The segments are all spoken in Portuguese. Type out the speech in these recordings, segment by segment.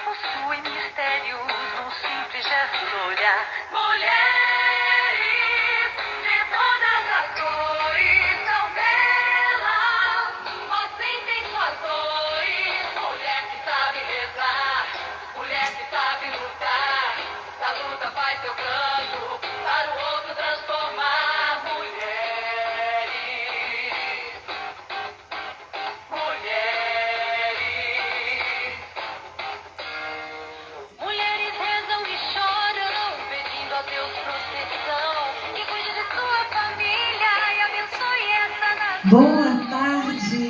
possui mistérios num simples gesto do olhar. Mulheres de todas as cores são belas, mas sentem suas dores. Mulher que sabe rezar, mulher que sabe lutar, da luta faz seu canto, para o outro transformar. Mulheres rezam e choram, pedindo a Deus proteção, que cuide de sua família e abençoe essa nação. Boa tarde!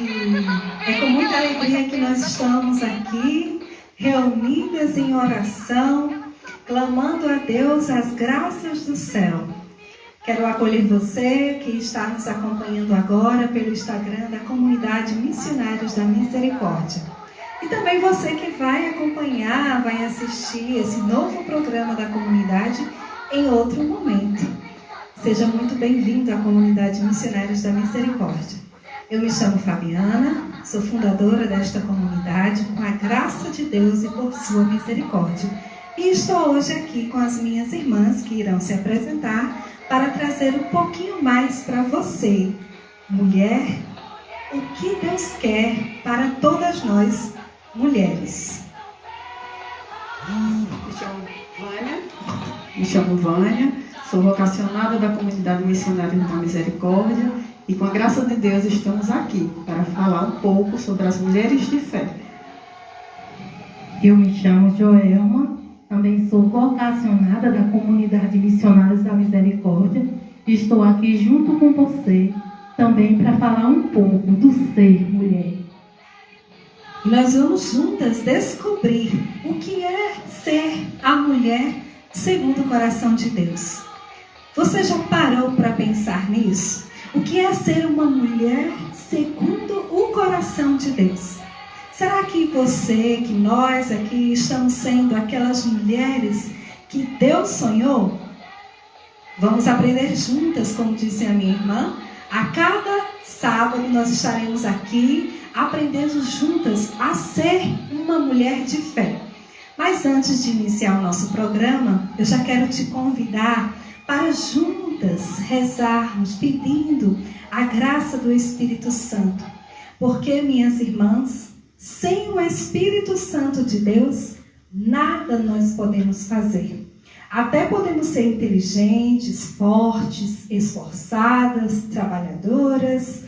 É com muita alegria que nós estamos aqui, reunidas em oração, clamando a Deus as graças do céu. Quero acolher você que está nos acompanhando agora pelo Instagram da Comunidade Missionários da Misericórdia. E também você que vai acompanhar, vai assistir esse novo programa da comunidade em outro momento. Seja muito bem-vindo à Comunidade Missionários da Misericórdia. Eu me chamo Fabiana, sou fundadora desta comunidade com a graça de Deus e por sua misericórdia. E estou hoje aqui com as minhas irmãs que irão se apresentar para trazer um pouquinho mais para você, mulher, o que Deus quer para todas nós, mulheres. Me chamo Vânia, sou vocacionada da Comunidade Missionária da Misericórdia e com a graça de Deus estamos aqui para falar um pouco sobre as mulheres de fé. Eu me chamo Joelma, também sou vocacionada da Comunidade Missionários da Misericórdia e estou aqui junto com você também para falar um pouco do ser mulher. E nós vamos juntas descobrir o que é ser a mulher segundo o coração de Deus. Você já parou para pensar nisso? O que é ser uma mulher segundo o coração de Deus? Será que você, que nós aqui estamos sendo aquelas mulheres que Deus sonhou? Vamos aprender juntas, como disse a minha irmã. A cada sábado nós estaremos aqui aprendendo juntas a ser uma mulher de fé. Mas antes de iniciar o nosso programa, eu já quero te convidar para juntas rezarmos, pedindo a graça do Espírito Santo. Porque, minhas irmãs, sem o Espírito Santo de Deus, nada nós podemos fazer. Até podemos ser inteligentes, fortes, esforçadas, trabalhadoras.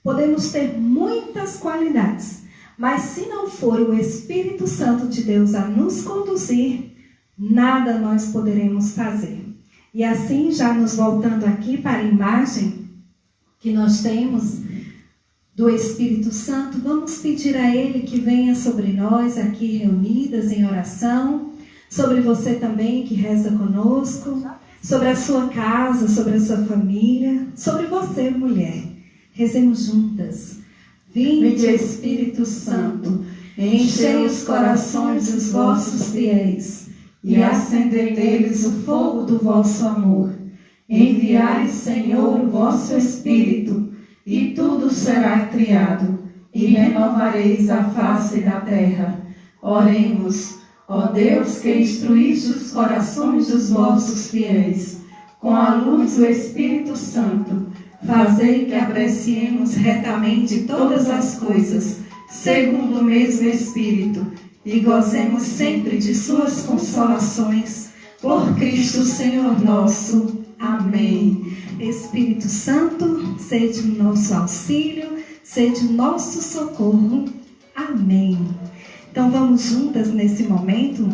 Podemos ter muitas qualidades. Mas se não for o Espírito Santo de Deus a nos conduzir, nada nós poderemos fazer. E assim, já nos voltando aqui para a imagem que nós temos do Espírito Santo, vamos pedir a Ele que venha sobre nós aqui reunidas em oração, sobre você também que reza conosco, sobre a sua casa, sobre a sua família, sobre você, mulher. Rezemos juntas. Vinde, Espírito Santo, enchei os corações dos vossos fiéis e acendei neles o fogo do vosso amor. Enviai, Senhor, o vosso Espírito, e tudo será criado, e renovareis a face da terra. Oremos, ó Deus, que instruíste os corações dos vossos fiéis, com a luz do Espírito Santo, fazei que apreciemos retamente todas as coisas, segundo o mesmo Espírito, e gozemos sempre de suas consolações, por Cristo Senhor nosso. Amém. Espírito Santo, sede o nosso auxílio, sede o nosso socorro. Amém. Então vamos juntas nesse momento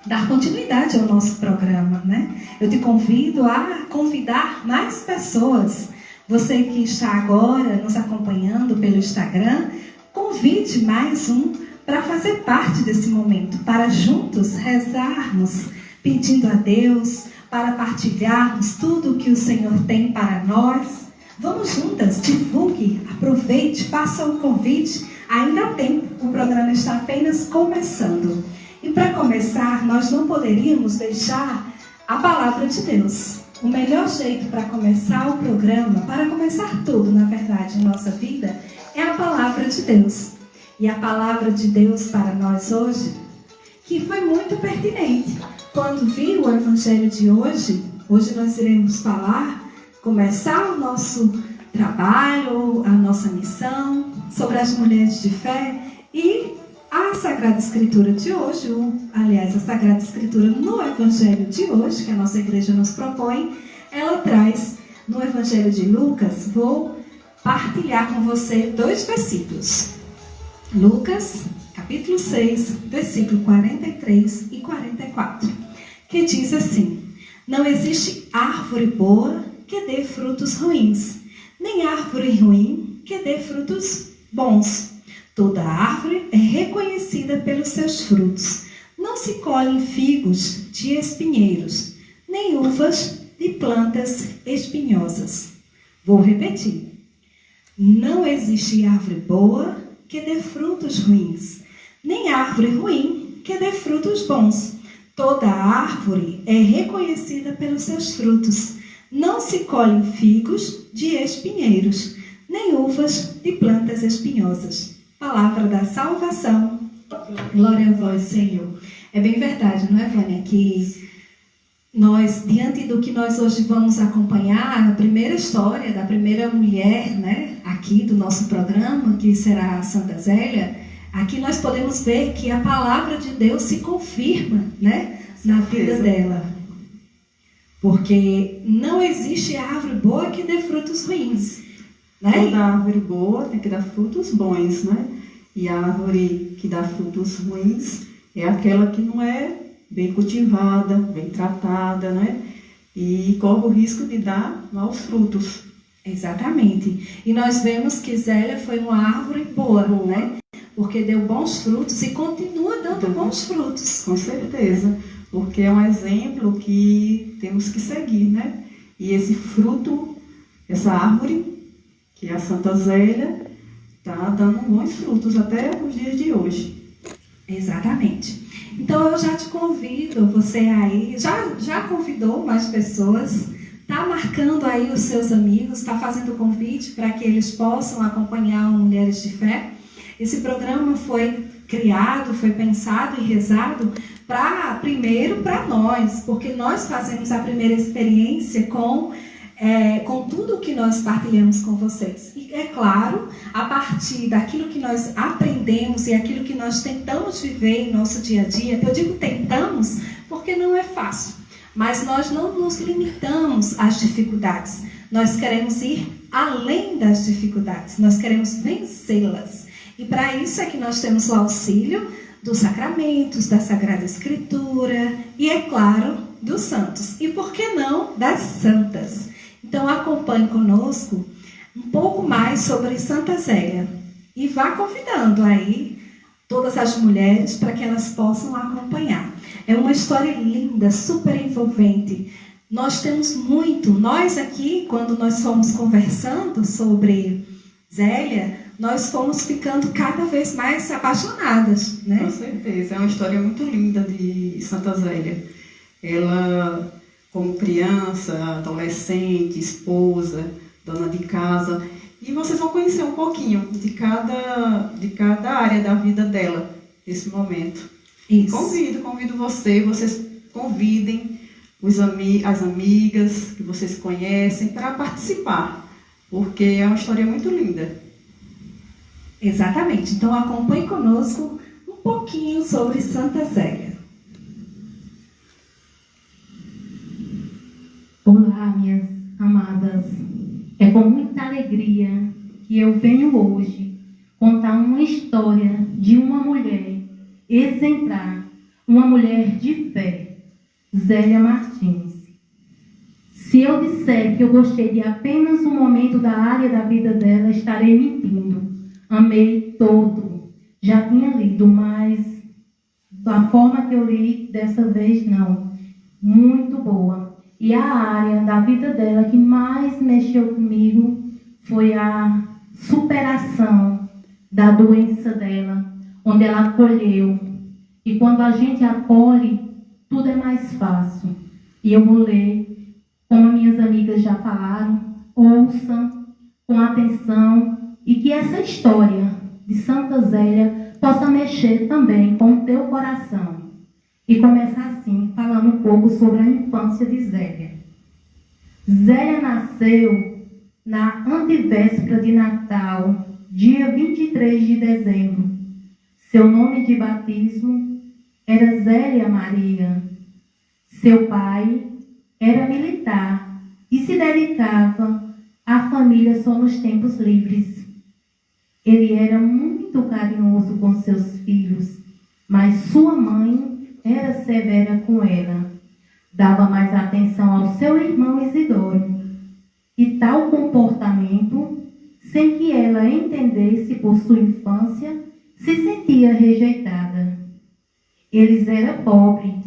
dar continuidade ao nosso programa, né? Eu te convido a convidar mais pessoas. Você que está agora nos acompanhando pelo Instagram, convide mais um para fazer parte desse momento, para juntos rezarmos, pedindo a Deus, para partilharmos tudo o que o Senhor tem para nós. Vamos juntas, divulgue, aproveite, faça um convite. Ainda há tempo, o programa está apenas começando. E para começar, nós não poderíamos deixar a palavra de Deus. O melhor jeito para começar o programa, para começar tudo, na verdade, em nossa vida, é a palavra de Deus. E a palavra de Deus para nós hoje, que foi muito pertinente. Quando vi o evangelho de hoje nós iremos começar o nosso trabalho, a nossa missão sobre as mulheres de fé, e a Sagrada Escritura de hoje, a Sagrada Escritura no evangelho de hoje, que a nossa igreja nos propõe, ela traz no evangelho de Lucas. Vou partilhar com você 2 versículos. Lucas, capítulo 6, versículo 43 e 44, que diz assim: não existe árvore boa que dê frutos ruins, nem árvore ruim que dê frutos bons. Toda árvore é reconhecida pelos seus frutos. Não se colhem figos de espinheiros, nem uvas de plantas espinhosas. Vou repetir. Não existe árvore boa que dê frutos ruins, nem árvore ruim que dê frutos bons. Toda árvore é reconhecida pelos seus frutos. Não se colhem figos de espinheiros, nem uvas de plantas espinhosas. Palavra da salvação. Glória a vós, Senhor. É bem verdade, não é, Vânia? Que nós, diante do que nós hoje vamos acompanhar, a primeira história da primeira mulher, né, aqui do nosso programa, que será a Santa Zélia, aqui nós podemos ver que a palavra de Deus se confirma, né, na vida dela. Porque não existe árvore boa que dê frutos ruins, né? Toda árvore boa tem que dar frutos bons, né? E a árvore que dá frutos ruins é aquela que não é bem cultivada, bem tratada, né? E corre o risco de dar maus frutos. Exatamente. E nós vemos que Zélia foi uma árvore boa, né? Porque deu bons frutos e continua dando bons frutos. Com certeza. Porque é um exemplo que temos que seguir, né? E esse fruto, essa árvore, que é a Santa Zélia, está dando bons frutos até os dias de hoje. Exatamente. Então eu já te convido, você aí, já convidou mais pessoas, está marcando aí os seus amigos, está fazendo convite para que eles possam acompanhar o Mulheres de Fé. Esse programa foi criado, foi pensado e rezado primeiro para nós, porque nós fazemos a primeira experiência com tudo o que nós partilhamos com vocês. E é claro, a partir daquilo que nós aprendemos e aquilo que nós tentamos viver em nosso dia a dia, eu digo tentamos porque não é fácil, mas nós não nos limitamos às dificuldades, nós queremos ir além das dificuldades, nós queremos vencê-las. E para isso é que nós temos o auxílio dos sacramentos, da Sagrada Escritura e, é claro, dos santos. E por que não das santas? Então acompanhe conosco um pouco mais sobre Santa Zélia e vá convidando aí todas as mulheres para que elas possam acompanhar. É uma história linda, super envolvente. Nós temos muito, nós aqui, quando nós fomos conversando sobre Zélia, nós fomos ficando cada vez mais apaixonadas, né? Com certeza, é uma história muito linda de Santa Zélia. Ela, como criança, adolescente, esposa, dona de casa, e vocês vão conhecer um pouquinho de cada área da vida dela nesse momento. Isso. Convido vocês convidem as amigas que vocês conhecem para participar, porque é uma história muito linda. Exatamente. Então acompanhe conosco um pouquinho sobre Santa Zélia. Olá, minhas amadas. É com muita alegria que eu venho hoje contar uma história de uma mulher exemplar, uma mulher de fé, Zélia Martins. Se eu disser que eu gostei de apenas um momento da área da vida dela, estarei mentindo. Amei todo. Já tinha lido, mas da forma que eu li, dessa vez não. Muito boa. E a área da vida dela que mais mexeu comigo foi a superação da doença dela, onde ela acolheu. E quando a gente acolhe, tudo é mais fácil. E eu vou ler, como minhas amigas já falaram, ouçam com atenção e que essa história de Santa Zélia possa mexer também com o teu coração. E começa assim, falando um pouco sobre a infância de Zélia. Zélia nasceu na antevéspera de Natal, dia 23 de dezembro. Seu nome de batismo era Zélia Maria. Seu pai era militar e se dedicava à família só nos tempos livres. Ele era muito carinhoso com seus filhos, mas sua mãe era severa com ela. Dava mais atenção ao seu irmão Isidoro. E tal comportamento, sem que ela entendesse por sua infância, se sentia rejeitada. Eles eram pobres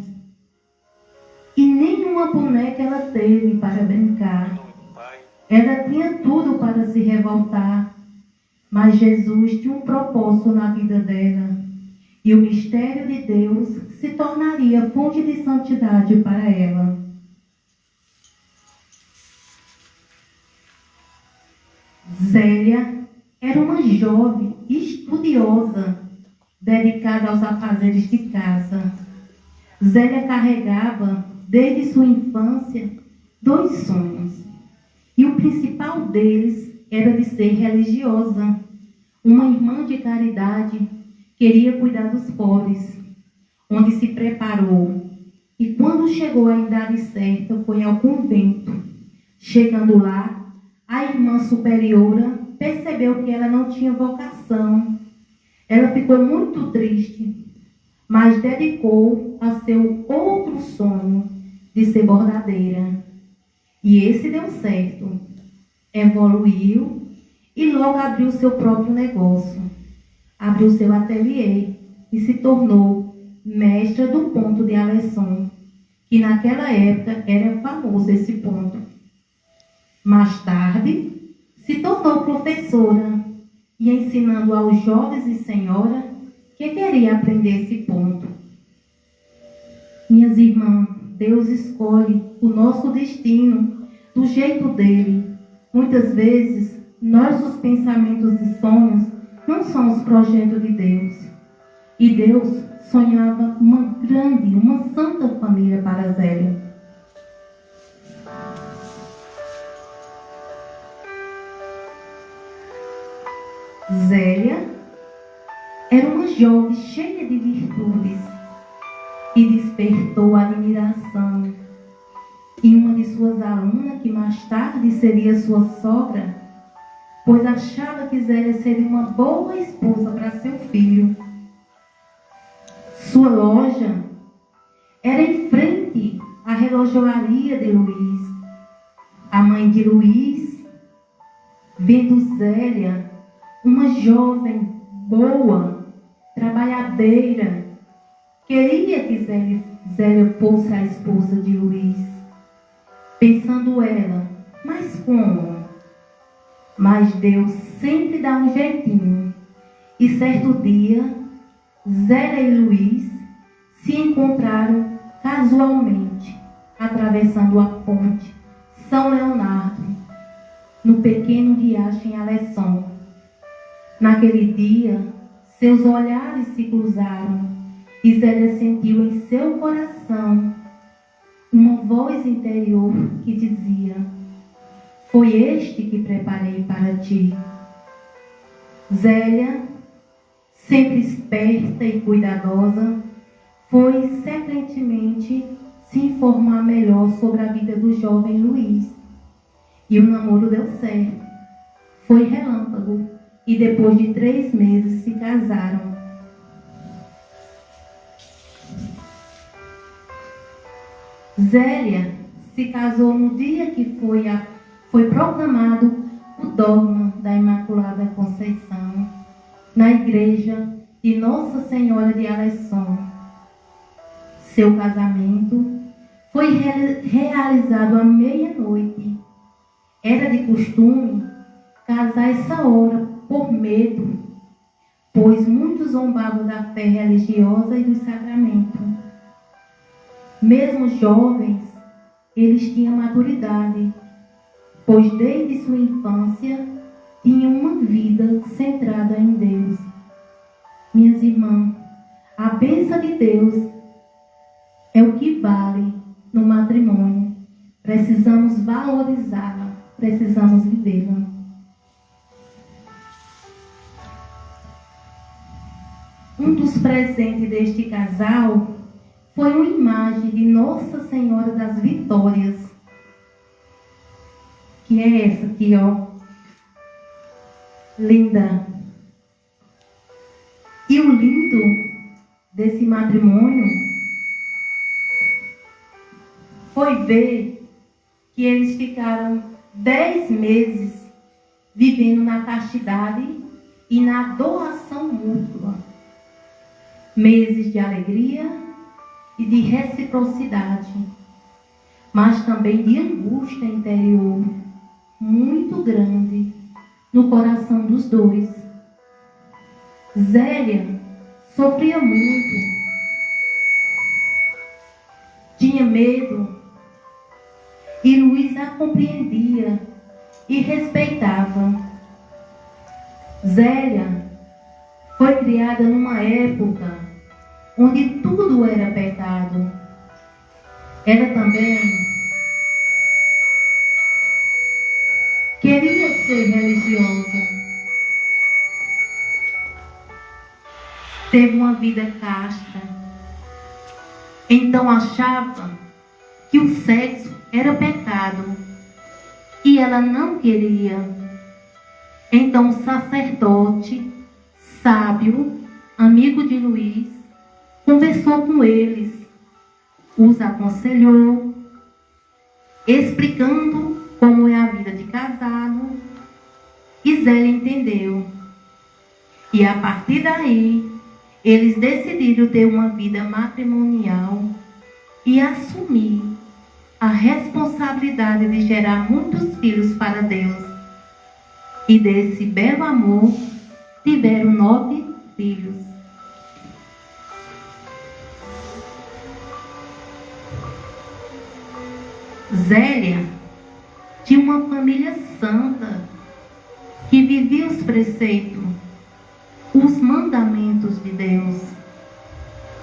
e nenhuma boneca ela teve para brincar. Ela tinha tudo para se revoltar, mas Jesus tinha um propósito na vida dela e o mistério de Deus se tornaria fonte de santidade para ela. Zélia era uma jovem estudiosa, dedicada aos afazeres de casa. Zélia carregava, desde sua infância, 2 sonhos. E o principal deles era de ser religiosa. Uma irmã de caridade queria cuidar dos pobres, onde se preparou. E quando chegou à idade certa, foi ao convento. Chegando lá, a irmã superiora percebeu que ela não tinha vocação. Ela ficou muito triste, mas dedicou a seu outro sonho de ser bordadeira. E esse deu certo. Evoluiu e logo abriu seu próprio negócio. Abriu seu ateliê e se tornou mestra do ponto de Aleson, que naquela época era famoso esse ponto. Mais tarde, se tornou professora e ensinando aos jovens e senhora que queria aprender esse ponto. Minhas irmãs, Deus escolhe o nosso destino do jeito dele. Muitas vezes, nossos pensamentos e sonhos não são os projetos de Deus. E Deus sonhava uma grande, uma santa família para Zélia. Zélia era uma jovem cheia de virtudes e despertou admiração. E uma de suas alunas, que mais tarde seria sua sogra, pois achava que Zélia seria uma boa esposa para seu filho. Sua loja era em frente à relojoaria de Luiz. A mãe de Luiz, vendo Zélia, uma jovem boa, trabalhadeira, queria que Zélia fosse a esposa de Luiz. Pensando ela, mas como? Mas Deus sempre dá um jeitinho. E certo dia, Zélia e Luiz se encontraram casualmente, atravessando a ponte São Leonardo, no pequeno riacho em Aleson. Naquele dia, seus olhares se cruzaram e Zélia sentiu em seu coração uma voz interior que dizia: foi este que preparei para ti. Zélia, sempre esperta e cuidadosa, foi secretamente se informar melhor sobre a vida do jovem Luiz. E o namoro deu certo. Foi relâmpago e depois de 3 meses se casaram. Zélia se casou no dia que foi proclamado o dogma da Imaculada Conceição na igreja de Nossa Senhora de Aleson. Seu casamento foi realizado à meia-noite. Era de costume casar essa hora por medo, pois muitos zombavam da fé religiosa e do sacramento. Mesmo jovens, eles tinham maturidade, pois desde sua infância tinham uma vida centrada em Deus. Minhas irmãs, a bênção de Deus que vale no matrimônio. Precisamos valorizá-la, precisamos vivê-la. Um dos presentes deste casal foi uma imagem de Nossa Senhora das Vitórias, que é essa aqui, ó, linda. E o lindo desse matrimônio foi ver que eles ficaram 10 meses vivendo na castidade e na doação mútua. Meses de alegria e de reciprocidade, mas também de angústia interior muito grande no coração dos dois. Zélia sofria muito, tinha medo, e Luiz a compreendia e respeitava. Zélia foi criada numa época onde tudo era pecado. Ela também queria ser religiosa. Teve uma vida casta. Então achava que o sexo era pecado e ela não queria. Então o sacerdote sábio, amigo de Luiz, conversou com eles, os aconselhou, explicando como é a vida de casado, e Zélia entendeu. E a partir daí, eles decidiram ter uma vida matrimonial e assumir a responsabilidade de gerar muitos filhos para Deus. E desse belo amor, tiveram 9 filhos. Zélia tinha uma família santa que vivia os preceitos, os mandamentos de Deus,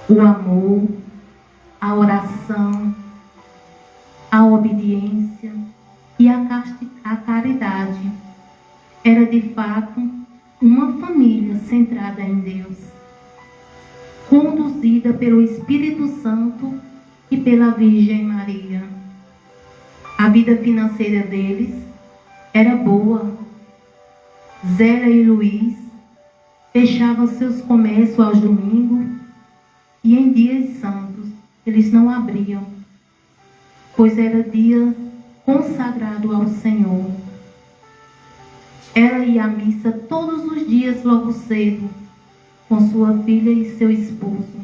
o amor, a oração, a obediência e a caridade. Era de fato uma família centrada em Deus, conduzida pelo Espírito Santo e pela Virgem Maria. A vida financeira deles era boa. Zélia e Luiz fechavam seus comércios aos domingos e em dias santos eles não abriam, pois era dia consagrado ao Senhor. Ela ia à missa todos os dias logo cedo, com sua filha e seu esposo.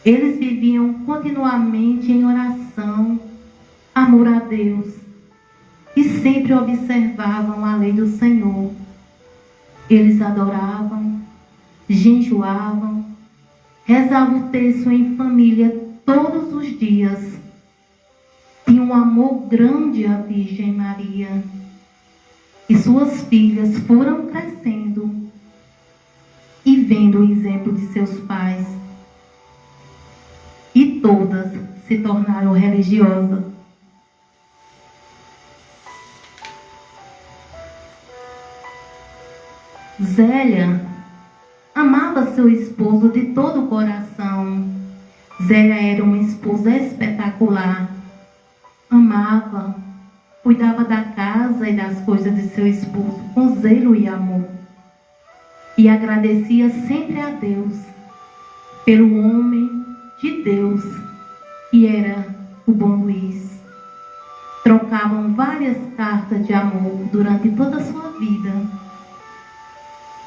Eles viviam continuamente em oração, amor a Deus, e sempre observavam a lei do Senhor. Eles adoravam, jejuavam, rezavam o terço em família todos os dias. Tinham um amor grande à Virgem Maria. E suas filhas foram crescendo e vendo o exemplo de seus pais. E todas se tornaram religiosas. Zélia amava seu esposo de todo o coração. Zélia era uma esposa espetacular. Amava, cuidava da casa e das coisas de seu esposo com zelo e amor. E agradecia sempre a Deus pelo homem de Deus que era o bom Luiz. Trocavam várias cartas de amor durante toda a sua vida.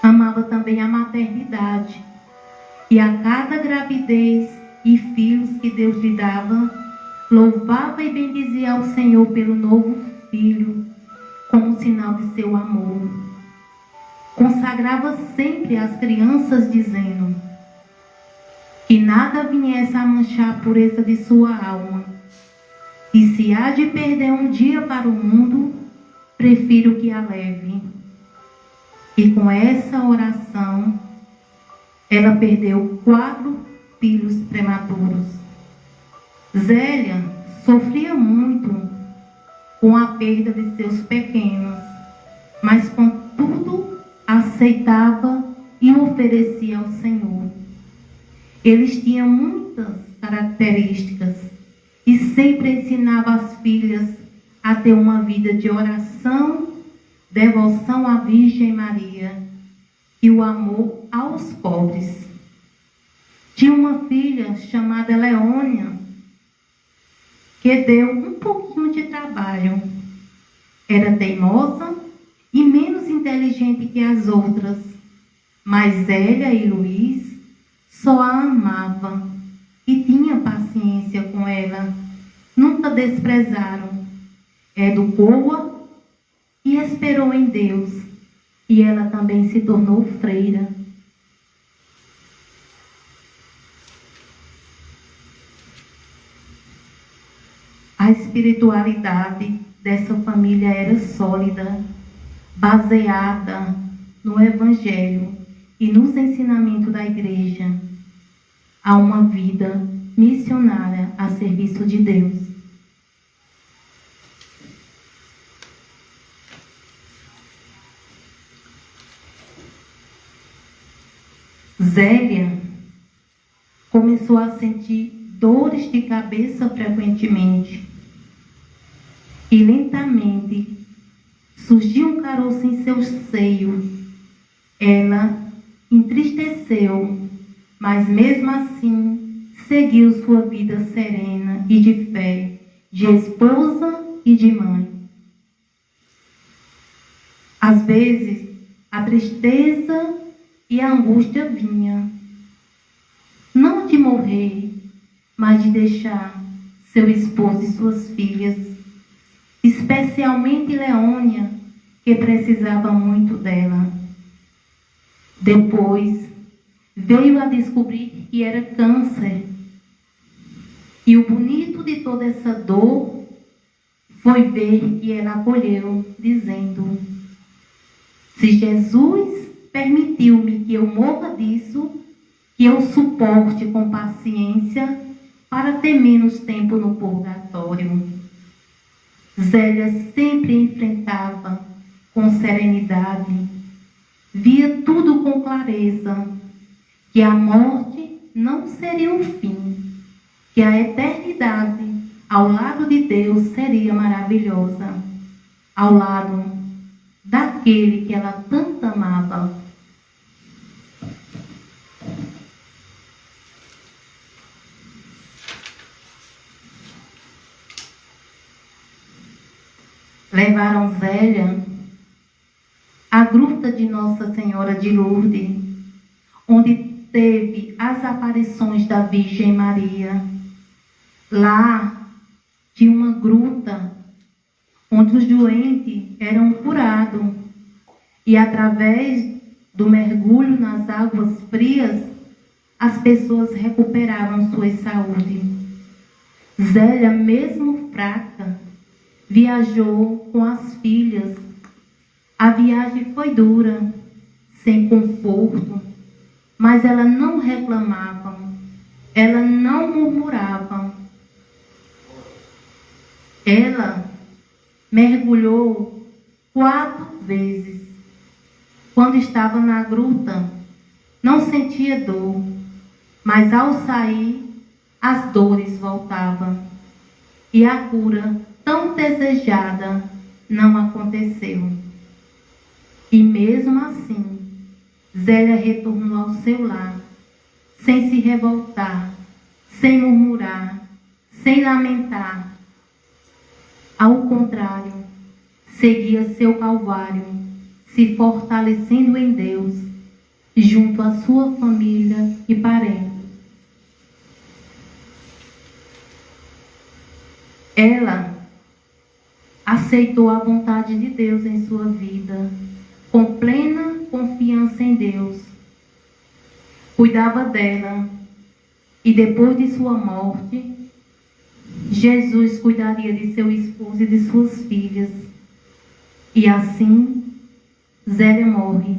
Amava também a maternidade. E a cada gravidez e filhos que Deus lhe dava, louvava e bendizia ao Senhor pelo novo filho, como sinal de seu amor. Consagrava sempre as crianças, dizendo que nada viesse a manchar a pureza de sua alma. E se há de perder um dia para o mundo, prefiro que a leve. E com essa oração, ela perdeu 4 filhos prematuros. Zélia sofria muito com a perda de seus pequenos, mas contudo aceitava e oferecia ao Senhor. Eles tinham muitas características e sempre ensinava as filhas a ter uma vida de oração, devoção à Virgem Maria e o amor aos pobres. Tinha uma filha chamada Leônia, que deu um pouquinho de trabalho. Era teimosa e menos inteligente que as outras, mas Zélia e Luiz só a amavam e tinha paciência com ela. Nunca desprezaram. Educou-a e esperou em Deus, e ela também se tornou freira. A espiritualidade dessa família era sólida, baseada no Evangelho e nos ensinamentos da igreja, a uma vida missionária a serviço de Deus. Zélia começou a sentir dores de cabeça frequentemente e lentamente surgiu um caroço em seu seio. Ela entristeceu, mas mesmo assim seguiu sua vida serena e de fé, de esposa e de mãe. Às vezes, a tristeza e a angústia vinha, não de morrer, mas de deixar seu esposo e suas filhas, especialmente Leônia, que precisava muito dela. Depois, veio a descobrir que era câncer. E o bonito de toda essa dor foi ver que ela acolheu, dizendo: se Jesus permitiu-me que eu morra disso, que eu suporte com paciência para ter menos tempo no purgatório. Zélia sempre enfrentava com serenidade, via tudo com clareza, que a morte não seria o fim, que a eternidade ao lado de Deus seria maravilhosa, ao lado daquele que ela tanto amava. Levaram Zélia à gruta de Nossa Senhora de Lourdes, onde teve as aparições da Virgem Maria. Lá tinha uma gruta onde os doentes eram curados e através do mergulho nas águas frias as pessoas recuperavam sua saúde. Zélia, mesmo fraca, viajou com as filhas. A viagem foi dura, sem conforto, mas ela não reclamava, ela não murmurava. Ela mergulhou 4 vezes. Quando estava na gruta, não sentia dor, mas ao sair, as dores voltavam. E a cura tão desejada não aconteceu. E mesmo assim, Zélia retornou ao seu lar, sem se revoltar, sem murmurar, sem lamentar. Ao contrário, seguia seu calvário, se fortalecendo em Deus, junto à sua família e parentes. Ela aceitou a vontade de Deus em sua vida, com plena confiança em Deus. Cuidava dela e depois de sua morte, Jesus cuidaria de seu esposo e de suas filhas. E assim, Zélia morre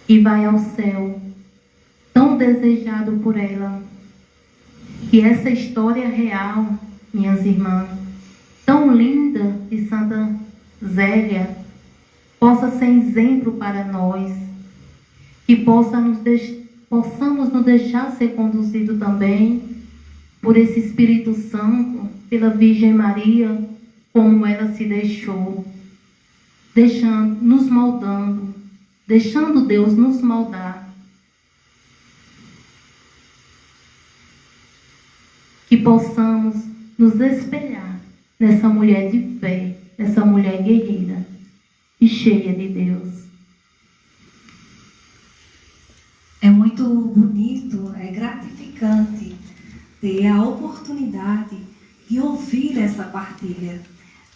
e vai ao céu, tão desejado por ela. que essa história real, minhas irmãs, tão linda de Santa Zélia, possa ser exemplo para nós, que possamos nos deixar ser conduzidos também por esse Espírito Santo, pela Virgem Maria, como ela se deixou, nos moldando, deixando Deus nos moldar. Que possamos nos espelhar nessa mulher de fé, nessa mulher guerreira e cheia de Deus. É muito bonito, é gratificante ter a oportunidade de ouvir essa partilha,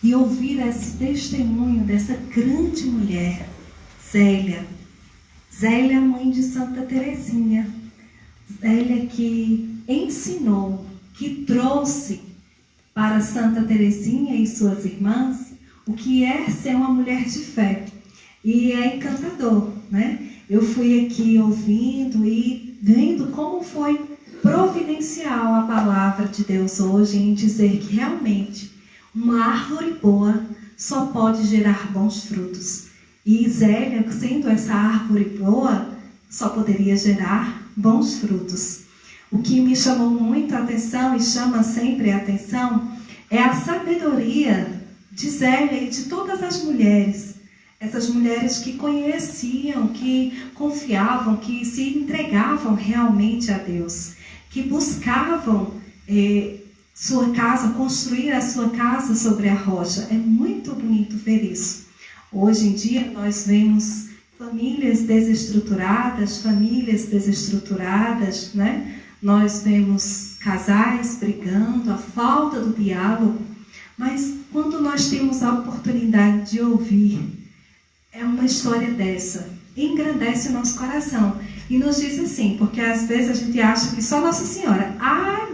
de ouvir esse testemunho dessa grande mulher, Zélia. Zélia, mãe de Santa Teresinha. Zélia que ensinou, que trouxe para Santa Teresinha e suas irmãs o que é ser uma mulher de fé. E é encantador, né? Eu fui aqui ouvindo e vendo como foi providencial a palavra de Deus hoje em dizer que realmente uma árvore boa só pode gerar bons frutos. E Zélia, sendo essa árvore boa, só poderia gerar bons frutos. O que me chamou muito a atenção e chama sempre a atenção é a sabedoria de Zélia e de todas as mulheres. Essas mulheres que conheciam, que confiavam, que se entregavam realmente a Deus, que buscavam sua casa, construir a sua casa sobre a rocha. É muito bonito ver isso. Hoje em dia nós vemos famílias desestruturadas, né? Nós vemos casais brigando, a falta do diálogo. Mas quando nós temos a oportunidade de ouvir uma história dessa, engrandece o nosso coração. E nos diz assim, porque às vezes a gente acha que só Nossa Senhora.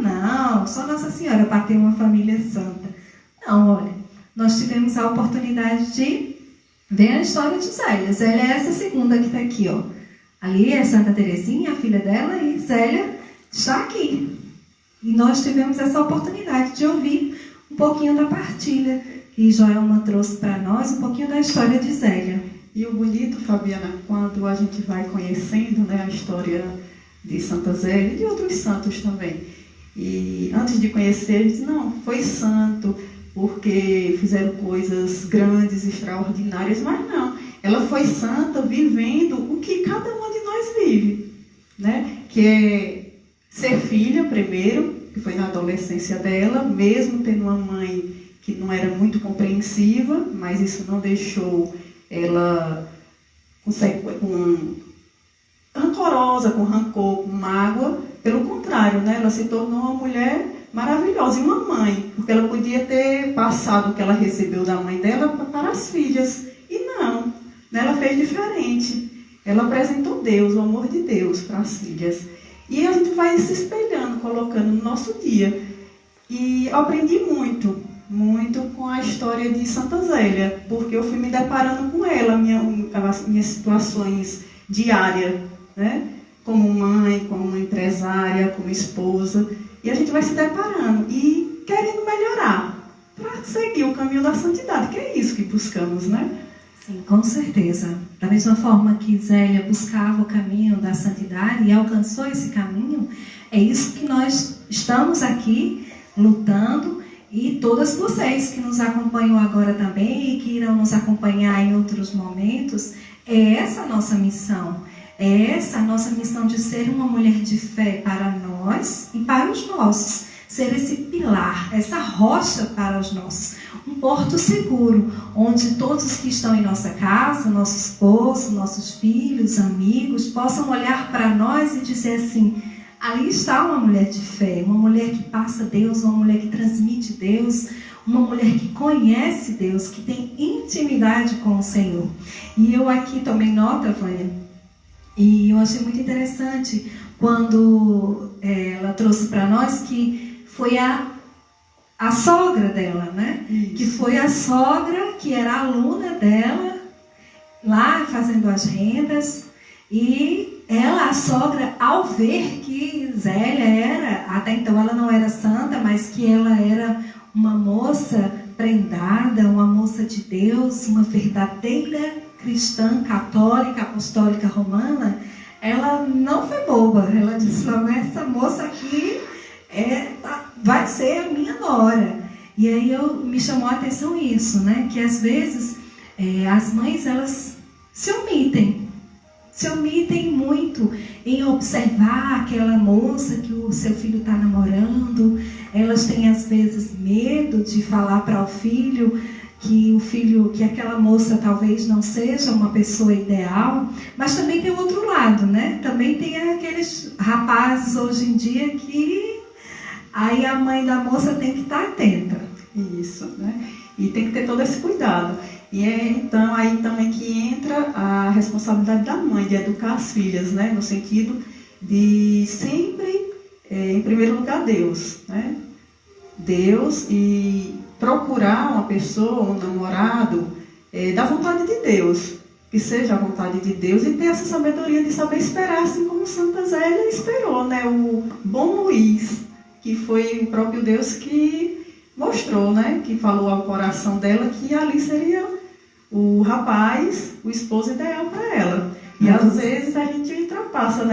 Não, só Nossa Senhora para ter uma família santa. Não, olha, nós tivemos a oportunidade de ver a história de Zélia. Zélia é essa segunda que está aqui, ó. Ali é Santa Teresinha, a filha dela, e Zélia está aqui. E nós tivemos essa oportunidade de ouvir um pouquinho da partilha que Joelma trouxe para nós, um pouquinho da história de Zélia. E o bonito, Fabiana, quando a gente vai conhecendo, né, a história de Santa Zélia e de outros santos também. E antes de conhecer, eles não, foi santo porque fizeram coisas grandes, extraordinárias, mas não. Ela foi santa vivendo o que cada uma de nós vive, né? Que é ser filha primeiro, que foi na adolescência dela, mesmo tendo uma mãe que não era muito compreensiva, mas isso não deixou ela rancorosa, com rancor, com mágoa. Pelo contrário, né? Ela se tornou uma mulher maravilhosa e uma mãe, porque ela podia ter passado o que ela recebeu da mãe dela para as filhas. E não, né? Ela fez diferente. Ela apresentou Deus, o amor de Deus para as filhas. E a gente vai se espelhando, colocando no nosso dia. E eu aprendi muito com a história de Santa Zélia, porque eu fui me deparando com ela, as minhas situações diárias, né? Como mãe, como empresária, como esposa. E a gente vai se deparando e querendo melhorar para seguir o caminho da santidade, que é isso que buscamos, né? Sim, com certeza. Da mesma forma que Zélia buscava o caminho da santidade e alcançou esse caminho, é isso que nós estamos aqui lutando, e todas vocês que nos acompanham agora também e que irão nos acompanhar em outros momentos, é essa a nossa missão. É essa a nossa missão de ser uma mulher de fé para nós e para os nossos. Ser esse pilar, essa rocha para os nossos. Um porto seguro, onde todos que estão em nossa casa, nosso esposo, nossos filhos, amigos, possam olhar para nós e dizer assim: ali está uma mulher de fé, uma mulher que passa Deus, uma mulher que transmite Deus, uma mulher que conhece Deus, que tem intimidade com o Senhor. E eu aqui tomei nota, Vânia, e eu achei muito interessante quando ela trouxe para nós que foi a sogra dela, né? Isso. Que foi a sogra que era aluna dela, lá fazendo as rendas, e ela, a sogra, ao ver que Zélia era, até então ela não era santa, mas que ela era uma moça prendada, uma moça de Deus, uma verdadeira cristã, católica, apostólica, romana, ela não foi boba. Ela disse logo, essa moça aqui vai ser a minha nora. E aí me chamou a atenção isso, né? Que às vezes as mães, elas se omitem muito em observar aquela moça que o seu filho está namorando. Elas têm às vezes medo de falar para o filho que aquela moça talvez não seja uma pessoa ideal, mas também tem o outro lado, né? Também tem aqueles rapazes hoje em dia que aí a mãe da moça tem que estar atenta. Isso, né? E tem que ter todo esse cuidado. E então aí também que entra a responsabilidade da mãe de educar as filhas, né? No sentido de sempre, em primeiro lugar, Deus, né? Deus, e procurar uma pessoa, um namorado, da vontade de Deus, que seja a vontade de Deus, e ter essa sabedoria de saber esperar, assim como Santa Zélia esperou, né? O bom Luís, que foi o próprio Deus que mostrou, né? Que falou ao coração dela que ali seria o rapaz, o esposo ideal para ela. E às vezes a gente ultrapassa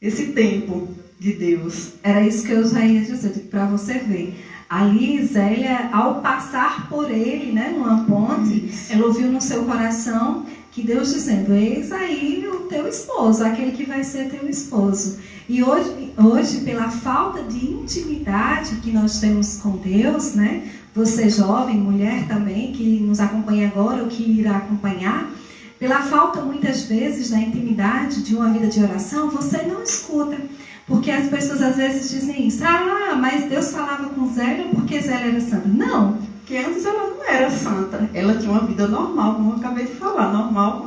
esse tempo de Deus. Era isso que eu já ia dizer, para você ver. Ali, Zélia, ao passar por ele, né, numa ponte, ela ouviu no seu coração que Deus dizendo, eis aí o teu esposo, aquele que vai ser teu esposo. E hoje, pela falta de intimidade que nós temos com Deus, né, você jovem, mulher também, que nos acompanha agora ou que irá acompanhar, pela falta muitas vezes da intimidade de uma vida de oração, você não escuta. Porque as pessoas às vezes dizem isso, mas Deus falava com Zélia porque Zélia era santa. Não, porque antes ela não era santa, ela tinha uma vida normal, como eu acabei de falar, normal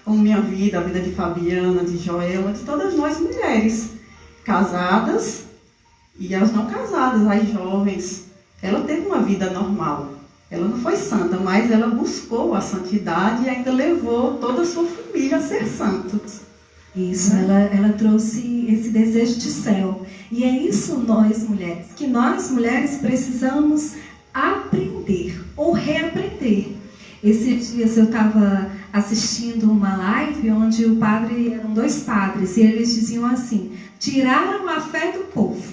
como minha vida, a vida de Fabiana, de Joelma, de todas nós mulheres, casadas e as não casadas, as jovens. Ela teve uma vida normal, ela não foi santa, mas ela buscou a santidade e ainda levou toda a sua família a ser santos. Isso, ela trouxe esse desejo de céu. E é isso nós mulheres, que nós mulheres precisamos aprender ou reaprender. Esses dias eu estava assistindo uma live onde eram dois padres, e eles diziam assim, tiraram a fé do povo.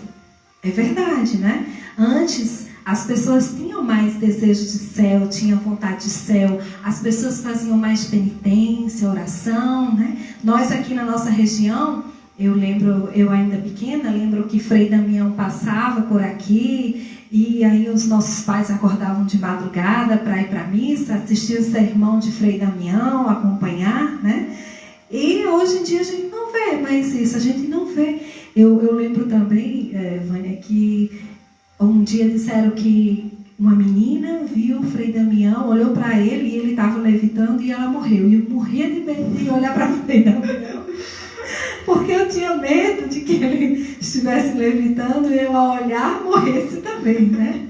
É verdade, né? Antes as pessoas tinham mais desejo de céu, tinham vontade de céu, as pessoas faziam mais penitência, oração, né? Nós aqui na nossa região, eu ainda pequena, lembro que Frei Damião passava por aqui, e aí os nossos pais acordavam de madrugada para ir para a missa, assistir o sermão de Frei Damião, acompanhar, né? E hoje em dia a gente não vê mais isso, a gente não vê. Eu lembro também, Vânia, que um dia disseram que uma menina viu o Frei Damião, olhou para ele e ele estava levitando e ela morreu. E eu morria de medo de olhar para Frei Damião, porque eu tinha medo de que ele estivesse levitando e eu, ao olhar, morresse também, né?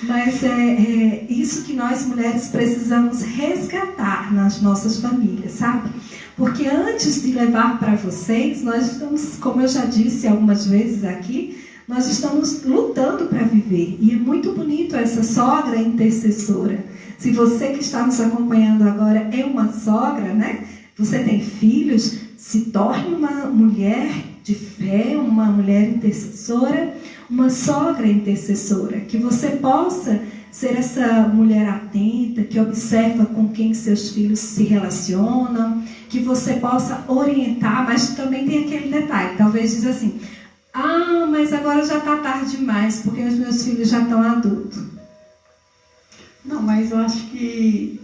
Mas é isso que nós mulheres precisamos resgatar nas nossas famílias, sabe? Porque antes de levar para vocês, nós estamos, como eu já disse algumas vezes aqui, nós estamos lutando para viver. E é muito bonito essa sogra intercessora. Se você que está nos acompanhando agora é uma sogra, né? Você tem filhos, se torne uma mulher de fé, uma mulher intercessora, uma sogra intercessora. Que você possa ser essa mulher atenta, que observa com quem seus filhos se relacionam, que você possa orientar, mas também tem aquele detalhe, talvez diz assim, mas agora já está tarde demais, porque os meus filhos já estão adultos. Não, mas eu acho que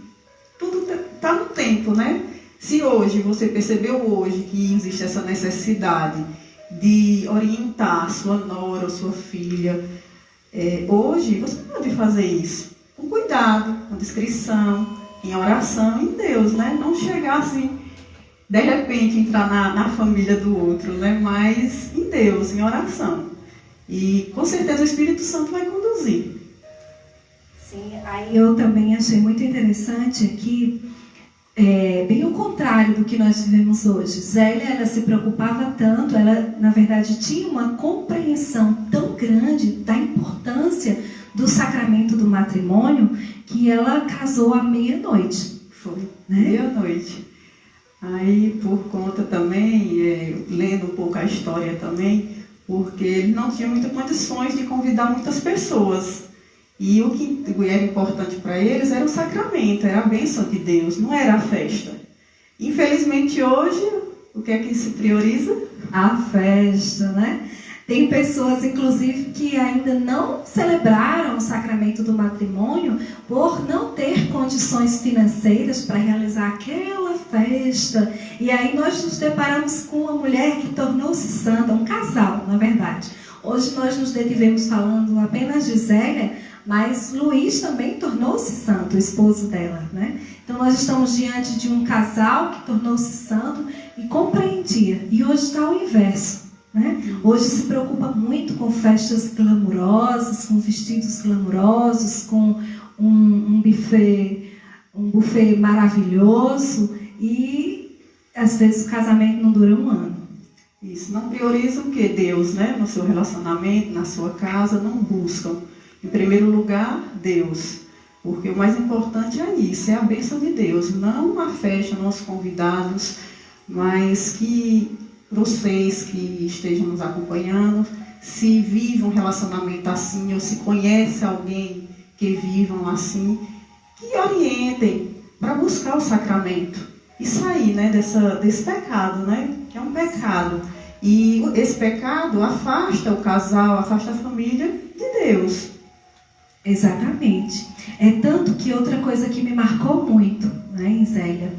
tudo está no tempo, né? Se hoje, você percebeu hoje que existe essa necessidade de orientar sua nora ou sua filha, hoje você pode fazer isso com cuidado, com discrição, em oração, em Deus, né? Não chegar assim, de repente entrar na família do outro, né? Mas em Deus, em oração. E com certeza o Espírito Santo vai conduzir. Sim, aí eu também achei muito interessante aqui É bem o contrário do que nós vivemos hoje. Zélia, ela se preocupava tanto, ela, na verdade, tinha uma compreensão tão grande da importância do sacramento do matrimônio, que ela casou à meia-noite. Foi, Né? meia-noite. Aí, por conta também, lendo um pouco a história também, porque ele não tinha muitas condições de convidar muitas pessoas. E o que era importante para eles era o sacramento, era a bênção de Deus, não era a festa. Infelizmente hoje, o que é que se prioriza? A festa, né? Tem pessoas, inclusive, que ainda não celebraram o sacramento do matrimônio por não ter condições financeiras para realizar aquela festa. E aí nós nos deparamos com uma mulher que tornou-se santa, um casal, na verdade. Hoje nós nos detivemos falando apenas de Zélia, mas Luiz também tornou-se santo, o esposo dela, né? Então nós estamos diante de um casal que tornou-se santo e compreendia. E hoje está o inverso, né? Hoje se preocupa muito com festas glamourosas, com vestidos glamurosos, com um buffet maravilhoso, e às vezes o casamento não dura um ano. Isso, não prioriza o que? Deus, né? No seu relacionamento, na sua casa, não buscam. Em primeiro lugar, Deus. Porque o mais importante é isso, é a bênção de Deus. Não a festa, não os convidados, mas que vocês que estejam nos acompanhando, se vivem um relacionamento assim, ou se conhece alguém que vivam assim, que orientem para buscar o sacramento e sair, né, desse pecado, né, que é um pecado. E esse pecado afasta o casal, afasta a família de Deus. Exatamente. É tanto que outra coisa que me marcou muito, né, em Zélia,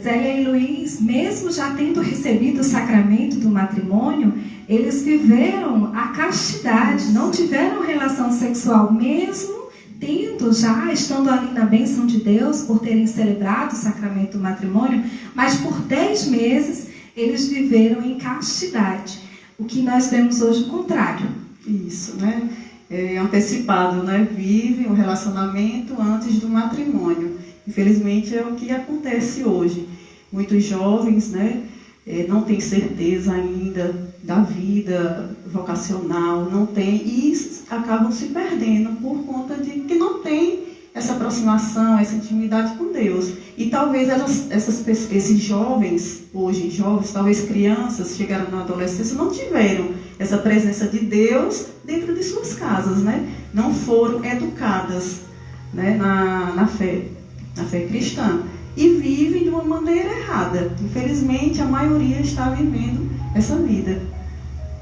Zélia e Luiz, mesmo já tendo recebido o sacramento do matrimônio, eles viveram a castidade, não tiveram relação sexual, mesmo estando ali na bênção de Deus, por terem celebrado o sacramento do matrimônio, mas por 10 meses eles viveram em castidade. O que nós vemos hoje o contrário. Isso, né? Antecipado, né? Vivem o relacionamento antes do matrimônio. Infelizmente é o que acontece hoje. Muitos jovens, né, não têm certeza ainda da vida vocacional, não tem, e acabam se perdendo por conta de que não tem essa aproximação, essa intimidade com Deus. E talvez esses jovens, hoje jovens, talvez crianças, chegaram na adolescência, não tiveram essa presença de Deus dentro de suas casas, né? Não foram educadas, né, na fé cristã. E vivem de uma maneira errada. Infelizmente, a maioria está vivendo essa vida.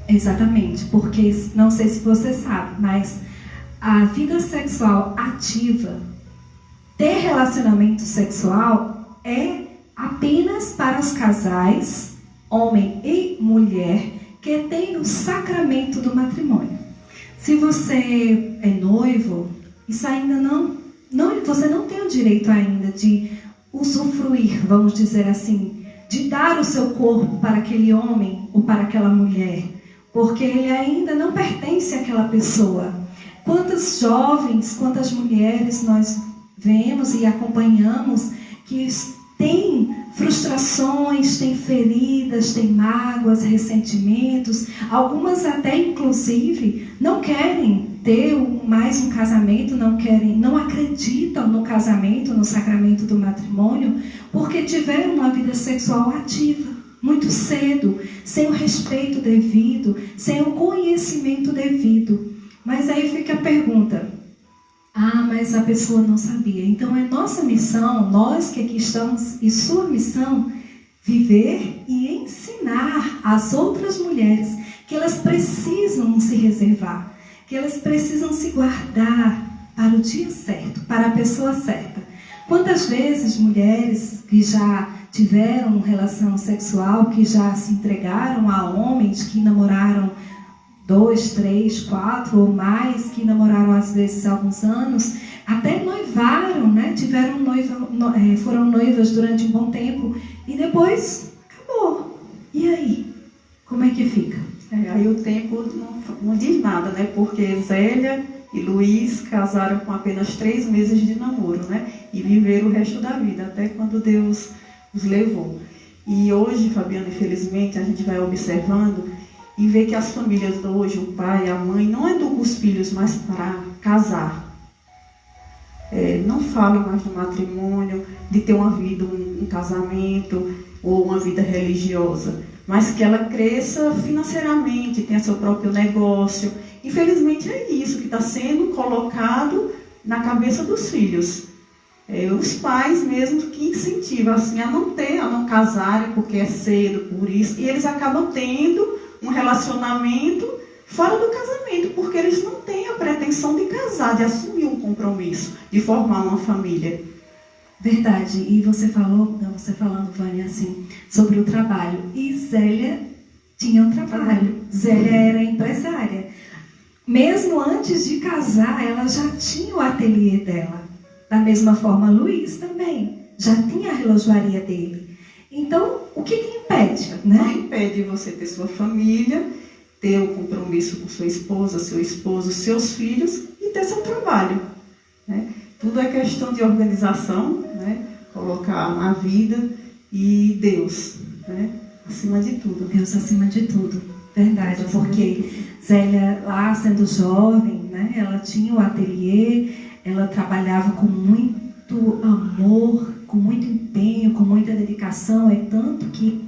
Exatamente, porque não sei se você sabe, mas a vida sexual ativa, ter relacionamento sexual é apenas para os casais, homem e mulher, que têm o sacramento do matrimônio. Se você é noivo, isso ainda você não tem o direito ainda de usufruir, vamos dizer assim, de dar o seu corpo para aquele homem ou para aquela mulher, porque ele ainda não pertence àquela pessoa. Quantas jovens, quantas mulheres nós vemos e acompanhamos que têm frustrações, têm feridas, têm mágoas, ressentimentos, algumas até inclusive não querem ter mais um casamento, não acreditam no casamento, no sacramento do matrimônio, porque tiveram uma vida sexual ativa, muito cedo, sem o respeito devido, sem o conhecimento devido. Mas aí fica a pergunta, mas a pessoa não sabia. Então é nossa missão, nós que aqui estamos, e sua missão, viver e ensinar as outras mulheres que elas precisam se reservar, que elas precisam se guardar para o dia certo, para a pessoa certa. Quantas vezes mulheres que já tiveram relação sexual, que já se entregaram a homens que namoraram 2, 3, 4 ou mais, que namoraram às vezes há alguns anos, até noivaram, né? Foram noivas durante um bom tempo e depois acabou. E aí? Como é que fica? Aí o tempo não diz nada, né? Porque Zélia e Luiz casaram com apenas 3 meses de namoro, né? E viveram o resto da vida, até quando Deus os levou. E hoje, Fabiana, infelizmente, a gente vai observando e vê que as famílias de hoje, o pai, a mãe, não educam os filhos mais para casar. Não falam mais do matrimônio, de ter uma vida, um casamento ou uma vida religiosa, mas que ela cresça financeiramente, tenha seu próprio negócio. Infelizmente é isso que está sendo colocado na cabeça dos filhos. Os pais mesmo que incentivam assim, a não casarem porque é cedo, por isso, e eles acabam tendo um relacionamento fora do casamento, porque eles não têm a pretensão de casar, de assumir um compromisso, de formar uma família. Verdade. E você falando, Vânia, assim, sobre o trabalho. E Zélia tinha um trabalho. Zélia era empresária. Mesmo antes de casar, ela já tinha o ateliê dela. Da mesma forma, Luiz também já tinha a relojoaria dele. Então, o que impede, né? Não impede você ter sua família, ter um compromisso com sua esposa, seu esposo, seus filhos e ter seu trabalho, né? Tudo é questão de organização, né? Colocar a vida e Deus, né? Acima de tudo. Deus acima de tudo. Verdade, porque Zélia, lá sendo jovem, né? Ela tinha o ateliê, ela trabalhava com muito amor, com muito empenho, com muita dedicação. É tanto que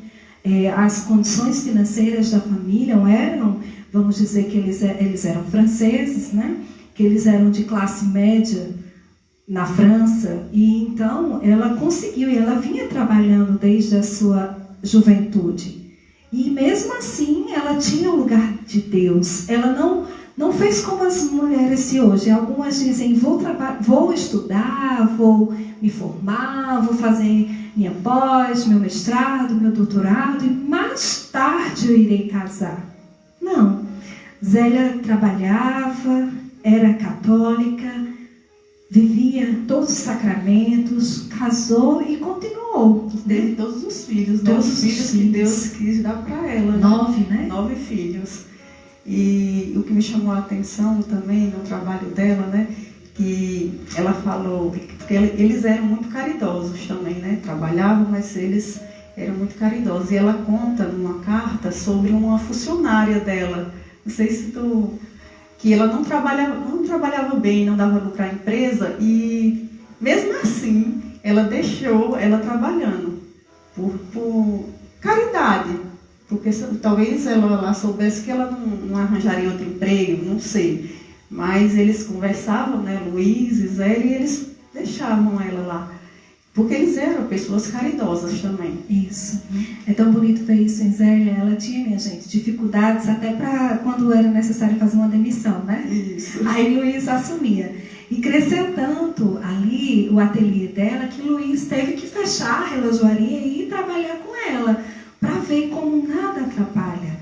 as condições financeiras da família eram, vamos dizer que eles eram franceses, né? Que eles eram de classe média na França. E então ela conseguiu, e ela vinha trabalhando desde a sua juventude. E mesmo assim ela tinha o lugar de Deus. Ela não fez como as mulheres de hoje. Algumas dizem, vou estudar, vou me formar, vou fazer minha pós, meu mestrado, meu doutorado, e mais tarde eu irei casar. Não. Zélia trabalhava, era católica, vivia todos os sacramentos, casou e continuou. Teve todos os filhos, né? Os filhos que Deus quis dar para ela. Né? 9, né? 9 filhos. E o que me chamou a atenção também no trabalho dela, né? Que ela falou, porque eles eram muito caridosos também, né? Trabalhavam, mas eles eram muito caridosos. E ela conta numa carta sobre uma funcionária dela, não sei se que ela não trabalhava bem, não dava lucro à empresa, e mesmo assim ela deixou ela trabalhando por caridade, porque talvez ela lá soubesse que ela não arranjaria outro emprego, não sei. Mas eles conversavam, né, Luiz e Zélia, e eles deixavam ela lá. Porque eles eram pessoas caridosas também. Isso. É tão bonito ver isso em Zélia. Ela tinha, minha gente, dificuldades até para quando era necessário fazer uma demissão, né? Isso. Aí Luiz assumia. E cresceu tanto ali o ateliê dela que Luiz teve que fechar a relojoaria e ir trabalhar com ela, para ver como nada atrapalha.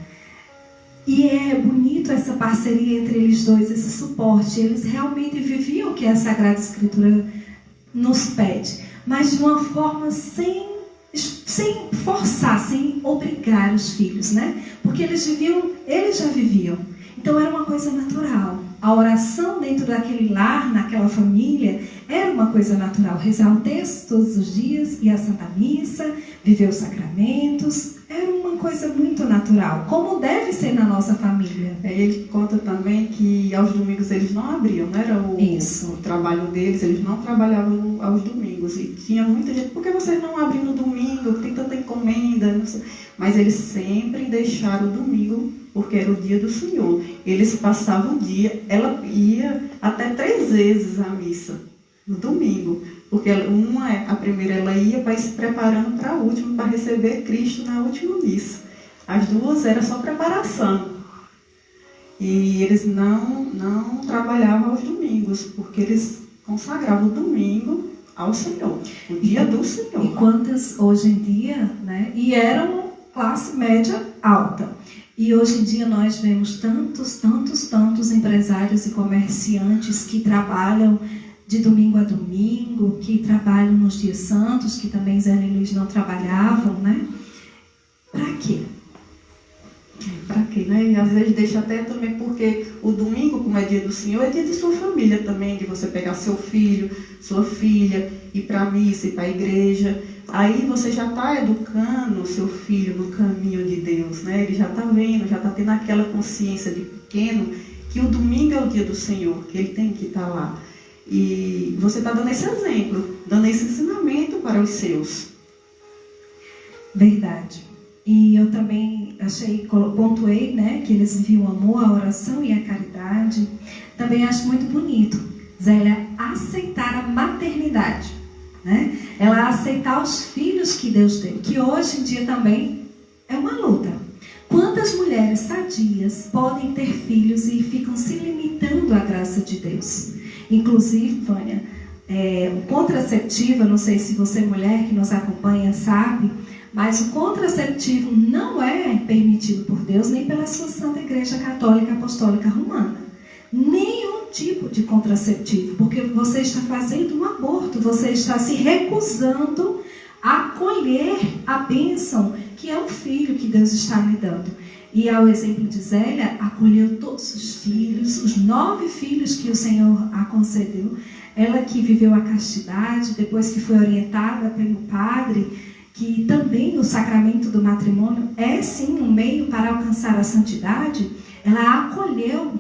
E é bonito essa parceria entre eles dois, esse suporte. Eles realmente viviam o que a Sagrada Escritura nos pede, mas de uma forma sem forçar, sem obrigar os filhos, né? Porque eles já viviam. Então era uma coisa natural. A oração dentro daquele lar, naquela família, era uma coisa natural. Rezar o texto todos os dias, ir à Santa Missa, viver os sacramentos, era uma coisa muito natural, como deve ser na nossa família. Ele conta também que aos domingos eles não abriam, não era o trabalho deles, eles não trabalhavam aos domingos. E tinha muita gente, por que vocês não abrem no domingo? Tem tanta encomenda, não sei. Mas eles sempre deixaram o domingo, porque era o dia do Senhor. Eles passavam o dia, ela ia até 3 vezes à missa, no domingo. Porque a primeira ela ia para ir se preparando para a última, para receber Cristo na última missa. As 2 era só preparação. E eles não trabalhavam aos domingos, porque eles consagravam o domingo ao Senhor, o dia do Senhor. E quantas hoje em dia, né? E eram classe média alta. E hoje em dia nós vemos tantos empresários e comerciantes que trabalham de domingo a domingo, que trabalham nos dias santos, que também Zélia e Luiz não trabalhavam, né? Para quê? Para quê? quê, né? E às vezes deixa até também porque o domingo, como é dia do Senhor, é dia de sua família também, de você pegar seu filho, sua filha, ir para a missa, ir para a igreja. Aí você já está educando o seu filho no caminho de Deus, né? Ele já está vendo, já está tendo aquela consciência de pequeno que o domingo é o dia do Senhor, que ele tem que estar lá. E você está dando esse exemplo, dando esse ensinamento para os seus. Verdade. E eu também pontuei, né, que eles viviam o amor, a oração e a caridade. Também acho muito bonito, Zélia, aceitar a maternidade, né? Ela aceitar os filhos que Deus deu, que hoje em dia também é uma luta. Quantas mulheres sadias podem ter filhos e ficam se limitando à graça de Deus? Inclusive, Vânia, o contraceptivo, eu não sei se você, mulher que nos acompanha, sabe, mas o contraceptivo não é permitido por Deus nem pela sua Santa Igreja Católica Apostólica Romana. Nenhum tipo de contraceptivo, porque você está fazendo um aborto, você está se recusando a acolher a bênção que é o filho que Deus está lhe dando. E ao exemplo de Zélia, acolheu todos os filhos, os 9 filhos que o Senhor a concedeu. Ela que viveu a castidade, depois que foi orientada pelo padre, que também o sacramento do matrimônio é sim um meio para alcançar a santidade, ela a acolheu.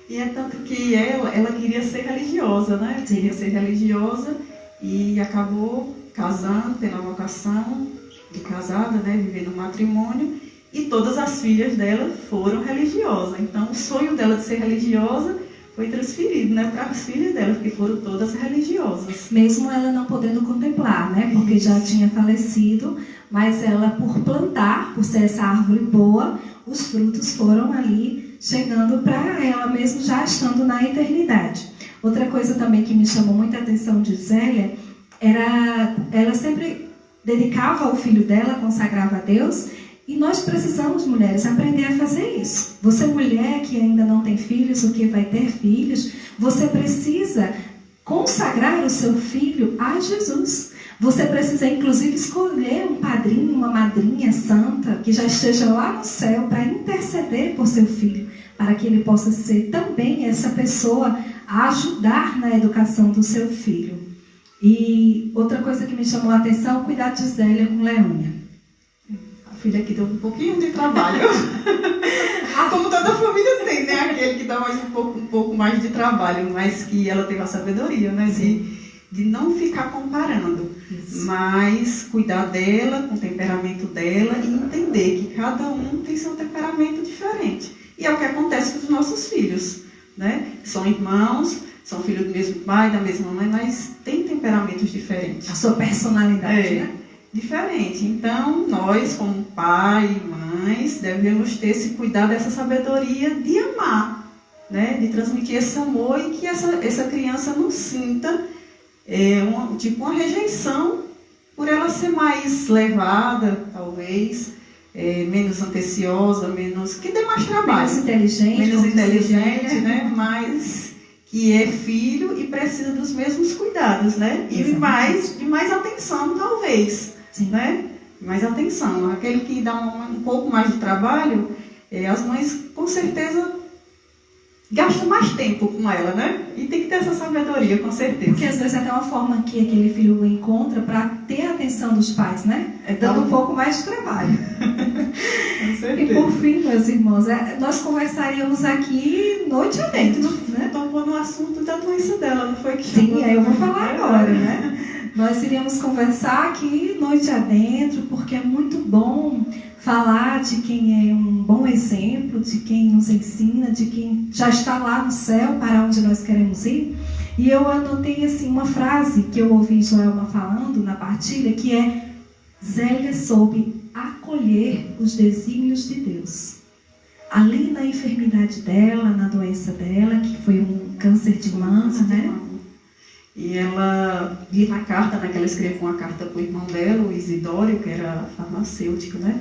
E é tanto que ela queria ser religiosa, né? Queria ser religiosa e acabou casando, tendo a vocação de casada, né? Vivendo um matrimônio, e todas as filhas dela foram religiosas. Então o sonho dela de ser religiosa foi transferido, né, para as filhas dela, que foram todas religiosas. Mesmo ela não podendo contemplar, né, porque já tinha falecido, mas ela, por plantar, por ser essa árvore boa, os frutos foram ali chegando para ela mesmo, já estando na eternidade. Outra coisa também que me chamou muita atenção de Zélia, era ela sempre dedicava o filho dela, consagrava a Deus. E nós precisamos, mulheres, aprender a fazer isso. Você, mulher que ainda não tem filhos ou que vai ter filhos, você precisa consagrar o seu filho a Jesus. Você precisa, inclusive, escolher um padrinho, uma madrinha santa, que já esteja lá no céu para interceder por seu filho, para que ele possa ser também essa pessoa a ajudar na educação do seu filho. E outra coisa que me chamou a atenção, cuidar de Zélia com Leônia. A filha que deu um pouquinho de trabalho. Como toda família tem, né? Aquele que dá mais um pouco mais de trabalho, mas que ela teve a sabedoria, né? De não ficar comparando. Isso. Mas cuidar dela, com o temperamento dela, e entender que cada um tem seu temperamento diferente. E é o que acontece com os nossos filhos, né? São irmãos, são filhos do mesmo pai, da mesma mãe, mas têm temperamentos diferentes. A sua personalidade, né? Diferente. Então, nós, como pai e mães, devemos ter esse cuidado, essa sabedoria de amar, né? De transmitir esse amor e que essa criança não sinta uma rejeição por ela ser mais levada, talvez, menos atenciosa, que dê mais trabalho. Menos inteligente, né? Mas que é filho e precisa dos mesmos cuidados, né? E de mais atenção, talvez. Sim. Né? Mais atenção. Aquele que dá um pouco mais de trabalho, as mães com certeza gastam mais tempo com ela, né? E tem que ter essa sabedoria, com certeza. Porque às vezes é até uma forma que aquele filho encontra para ter a atenção dos pais, né? Dando um pouco mais de trabalho. Com certeza. E por fim, meus irmãos, nós conversaríamos aqui noite adentro, né? Tocou no assunto da doença dela, não foi que Sim, aí eu vou falar agora, né? Nós iríamos conversar aqui noite adentro, porque é muito bom falar de quem é um bom exemplo, de quem nos ensina, de quem já está lá no céu, para onde nós queremos ir. E eu anotei assim, uma frase que eu ouvi Joelma falando na partilha, que é: Zélia soube acolher os desígnios de Deus. Ali na enfermidade dela, na doença dela, que foi um câncer de mama, né? E ela, li na carta, né, que ela escreveu uma carta para o irmão dela, o Isidório, que era farmacêutico, né?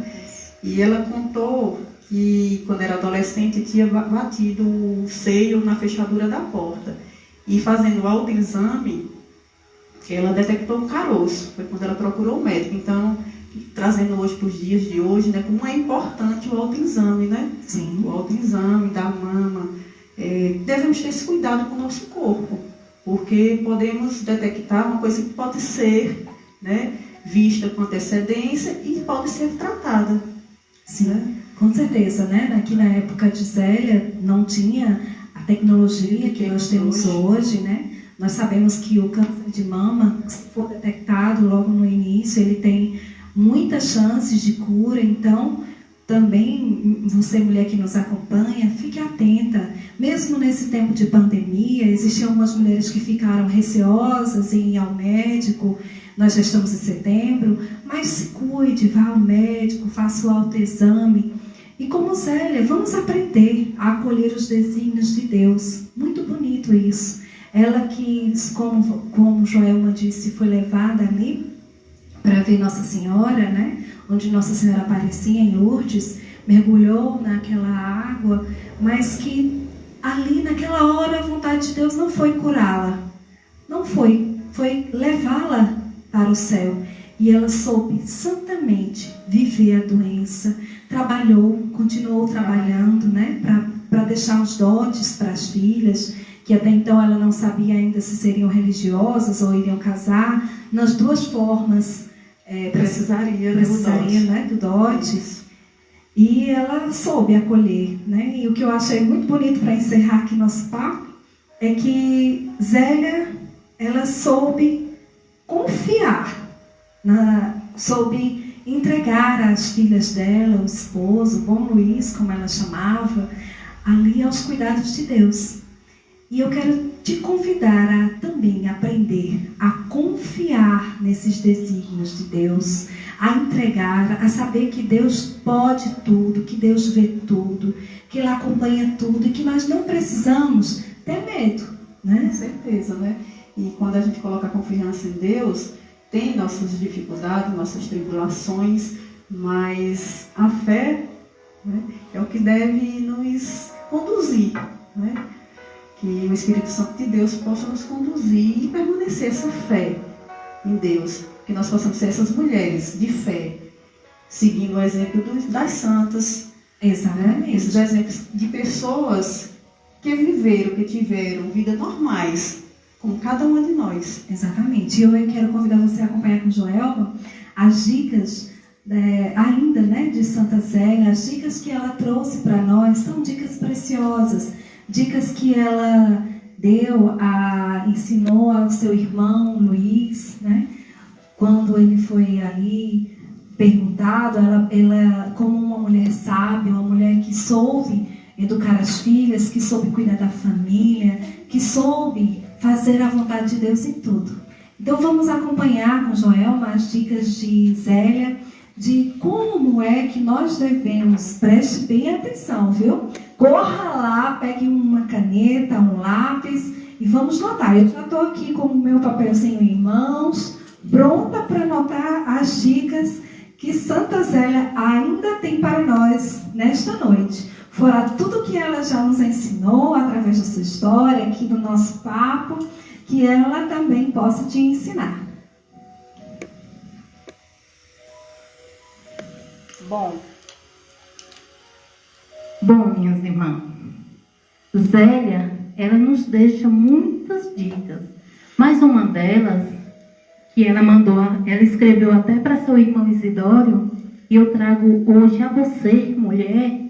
E ela contou que, quando era adolescente, tinha batido o seio na fechadura da porta. E fazendo o autoexame, ela detectou um caroço. Foi quando ela procurou o médico. Então, trazendo hoje para os dias de hoje, né, como é importante o autoexame, né? Sim. O autoexame da mama. Devemos ter esse cuidado com o nosso corpo, porque podemos detectar uma coisa que pode ser, né, vista com antecedência e pode ser tratada. Sim, com certeza, né? Aqui na época de Zélia não tinha a tecnologia que nós temos hoje, né? Nós sabemos que o câncer de mama, se for detectado logo no início, ele tem muitas chances de cura. Então, também, você mulher que nos acompanha, fique atenta. Mesmo nesse tempo de pandemia, existiam algumas mulheres que ficaram receosas em ir ao médico. Nós já estamos em setembro, mas se cuide, vá ao médico, faça o autoexame. E como Zélia, vamos aprender a acolher os desígnios de Deus. Muito bonito isso. Ela que, como Joelma disse, foi levada ali para ver Nossa Senhora, né? Onde Nossa Senhora aparecia em Lourdes, mergulhou naquela água, mas que ali naquela hora a vontade de Deus não foi curá-la. Não foi levá-la para o céu. E ela soube santamente viver a doença, continuou trabalhando, né, para deixar os dotes para as filhas, que até então ela não sabia ainda se seriam religiosas ou iriam casar. Nas duas formas, precisaria né, do dote. E ela soube acolher, né? E o que eu achei muito bonito para encerrar aqui nosso papo é que Zélia, ela soube confiar, soube entregar as filhas dela, o esposo, o bom Luiz, como ela chamava, ali aos cuidados de Deus. E eu quero te convidar a também aprender a confiar nesses desígnios de Deus, a entregar, a saber que Deus pode tudo, que Deus vê tudo, que Ele acompanha tudo e que nós não precisamos ter medo, né? Com certeza, né? E quando a gente coloca a confiança em Deus, tem nossas dificuldades, nossas tribulações, mas a fé, né, é o que deve nos conduzir, né? Que o Espírito Santo de Deus possa nos conduzir e permanecer essa fé em Deus, que nós possamos ser essas mulheres de fé, seguindo o exemplo das santas. Exatamente. Né? Esses exemplos de pessoas que viveram, que tiveram vidas normais, como cada uma de nós. Exatamente. E eu quero convidar você a acompanhar com Joelma as dicas ainda, né, de Santa Zélia, as dicas que ela trouxe para nós são dicas preciosas, dicas que ela ensinou ao seu irmão Luiz, né? Quando ele foi ali perguntado, ela como uma mulher sábia, uma mulher que soube educar as filhas, que soube cuidar da família, que soube fazer a vontade de Deus em tudo. Então vamos acompanhar com Joelma as dicas de Zélia, de como é que nós devemos, preste bem atenção, viu? Corra lá, pegue uma caneta, um lápis e vamos notar. Eu já estou aqui com o meu papelzinho em mãos, pronta para anotar as dicas que Santa Zélia ainda tem para nós nesta noite. Fora tudo que ela já nos ensinou através da sua história, aqui do nosso papo, que ela também possa te ensinar. Bom, minhas irmãs, Zélia, ela nos deixa muitas dicas, mas uma delas, que ela escreveu até para seu irmão Isidório, e eu trago hoje a você, mulher,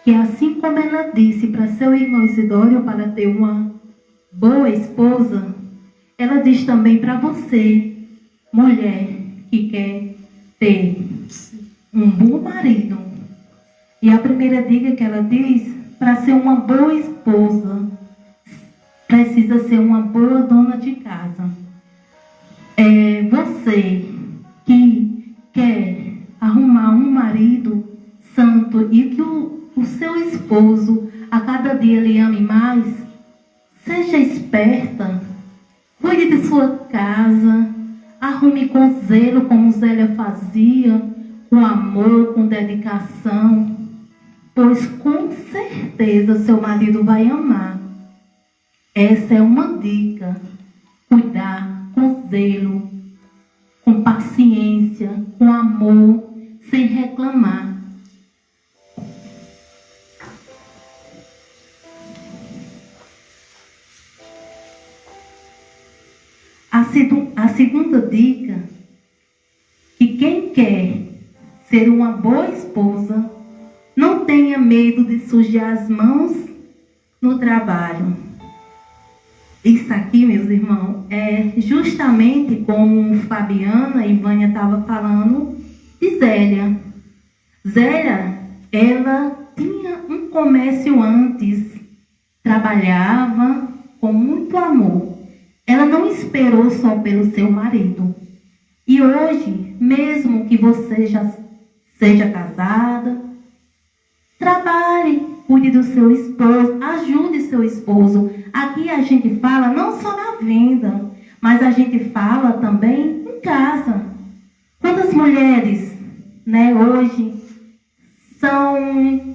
que assim como ela disse para seu irmão Isidório para ter uma boa esposa, ela diz também para você, mulher, que quer ter um bom marido. E a primeira dica que ela diz, para ser uma boa esposa, precisa ser uma boa dona de casa. Você que quer arrumar um marido santo e que o seu esposo a cada dia lhe ame mais, seja esperta, cuide de sua casa, arrume com zelo como Zélia fazia, com amor, com dedicação, pois com certeza seu marido vai amar. Essa é uma dica. Cuidar com zelo, com paciência, com amor, sem reclamar. A segunda dica, que quem quer ser uma boa esposa, não tenha medo de sujar as mãos no trabalho. Isso aqui, meus irmãos, é justamente como Fabiana e Vânia estavam falando de Zélia. Zélia, ela tinha um comércio antes, trabalhava com muito amor. Ela não esperou só pelo seu marido. E hoje, mesmo que você já seja casada, trabalhe, cuide do seu esposo, ajude seu esposo. Aqui a gente fala não só na venda, mas a gente fala também em casa. Quantas mulheres, né, hoje são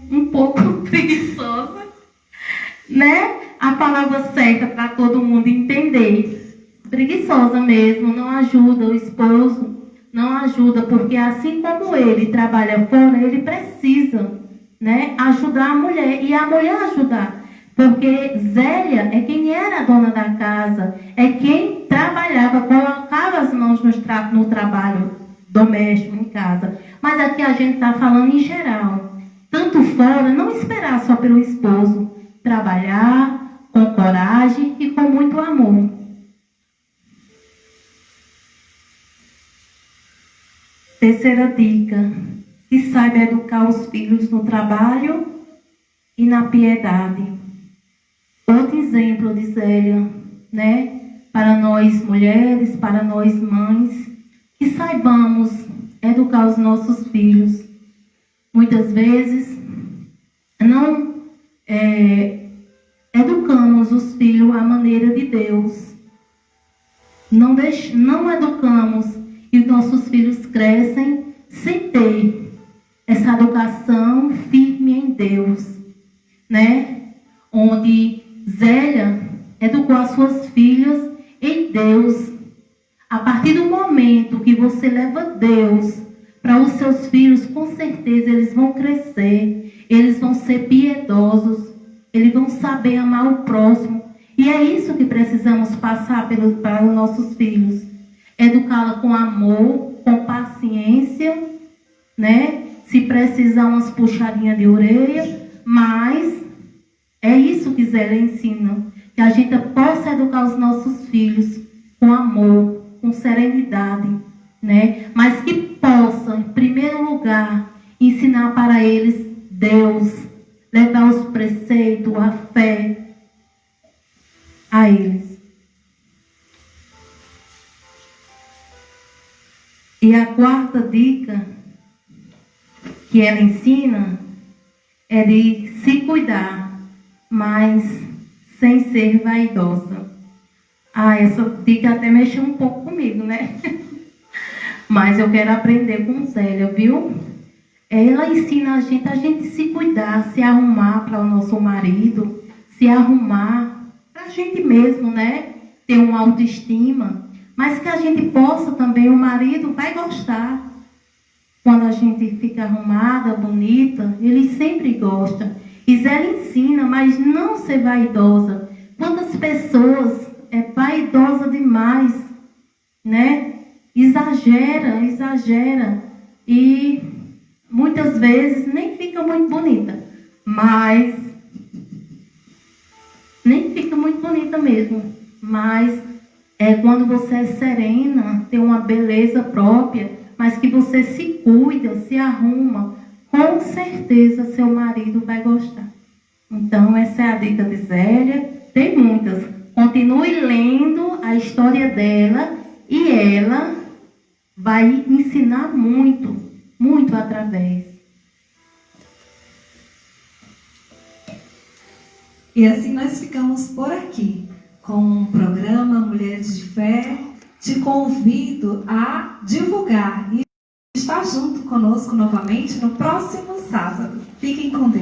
um pouco preguiçosas, né? A palavra certa para todo mundo entender. Preguiçosa mesmo, não ajuda o esposo, não ajuda, porque assim como ele trabalha fora, ele precisa, né, ajudar a mulher e a mulher ajudar. Porque Zélia é quem era a dona da casa, é quem trabalhava, colocava as mãos no trabalho doméstico em casa. Mas aqui a gente está falando em geral. Tanto fora, não esperar só pelo esposo, trabalhar com coragem e com muito amor. Terceira dica, que saiba educar os filhos no trabalho e na piedade. Outro exemplo de Zélia, né? Para nós mulheres, para nós mães, que saibamos educar os nossos filhos. Muitas vezes não educamos os filhos à maneira de Deus. Não educamos e os nossos filhos crescem sem ter essa educação firme em Deus, né? Onde Zélia educou as suas filhas em Deus. A partir do momento que você leva Deus para os seus filhos, com certeza eles vão crescer, eles vão ser piedosos, eles vão saber amar o próximo. E é isso que precisamos passar para os nossos filhos. Educá-la com amor, com paciência, né? Se precisar, umas puxadinhas de orelha, mas é isso que Zélia ensina. Que a gente possa educar os nossos filhos com amor, com serenidade, né? Mas que possa, em primeiro lugar, ensinar para eles Deus, levar os preceitos, a fé a eles. E a quarta dica que ela ensina é de se cuidar, mas sem ser vaidosa. Essa dica até mexeu um pouco comigo, né? Mas eu quero aprender com Zélia, viu? Ela ensina a gente se cuidar, se arrumar para o nosso marido, se arrumar para a gente mesmo, né? Ter uma autoestima, mas que a gente possa também, o marido vai gostar. Quando a gente fica arrumada, bonita, ele sempre gosta. E Zélia ensina, mas não ser vaidosa. Quantas pessoas é vaidosa demais, né? Exagera. E muitas vezes nem fica muito bonita. Mas nem fica muito bonita mesmo. Mas é quando você é serena, tem uma beleza própria, mas que você se cuida, se arruma, com certeza seu marido vai gostar. Então, essa é a dica de Zélia. Tem muitas. Continue lendo a história dela e ela vai ensinar muito, muito através. E assim nós ficamos por aqui com o programa Mulheres de Fé. Te convido a divulgar e estar junto conosco novamente no próximo sábado. Fiquem com Deus.